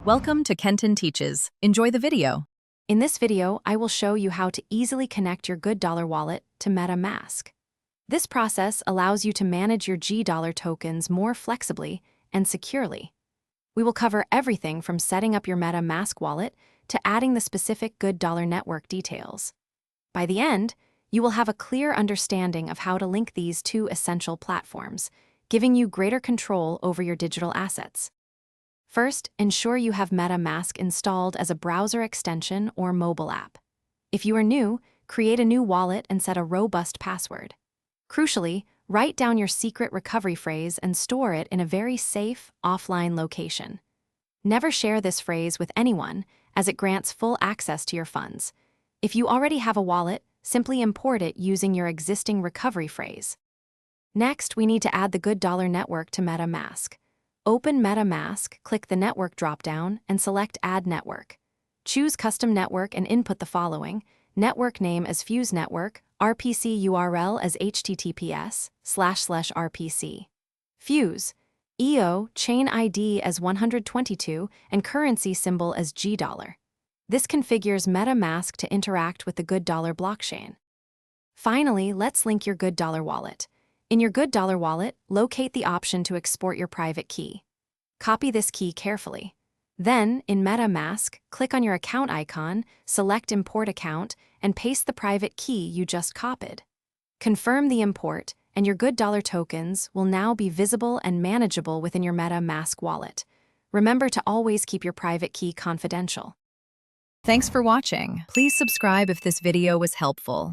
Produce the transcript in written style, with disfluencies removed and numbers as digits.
Welcome to Kenton Teaches. Enjoy the video. In this video, I will show you how to easily connect your Gooddollar wallet to MetaMask. This process allows you to manage your Gooddollar tokens more flexibly and securely. We will cover everything from setting up your MetaMask wallet to adding the specific Gooddollar network details. By the end, you will have a clear understanding of how to link these two essential platforms, giving you greater control over your digital assets. First, ensure you have MetaMask installed as a browser extension or mobile app. If you are new, create a new wallet and set a robust password. Crucially, write down your secret recovery phrase and store it in a very safe, offline location. Never share this phrase with anyone, as it grants full access to your funds. If you already have a wallet, simply import it using your existing recovery phrase. Next, we need to add the Gooddollar network to MetaMask. Open MetaMask, click the Network dropdown, and select Add Network. Choose Custom Network and input the following: network name as Fuse Network, RPC URL as https://rpc. Fuse, EO, chain ID as 122, and currency symbol as Gooddollar. This configures MetaMask to interact with the Gooddollar blockchain. Finally, let's link your Gooddollar wallet. In your Gooddollar wallet, locate the option to export your private key. Copy this key carefully. Then, in MetaMask, click on your account icon, select Import Account, and paste the private key you just copied. Confirm the import, and your Gooddollar tokens will now be visible and manageable within your MetaMask wallet. Remember to always keep your private key confidential. Thanks for watching. Please subscribe if this video was helpful.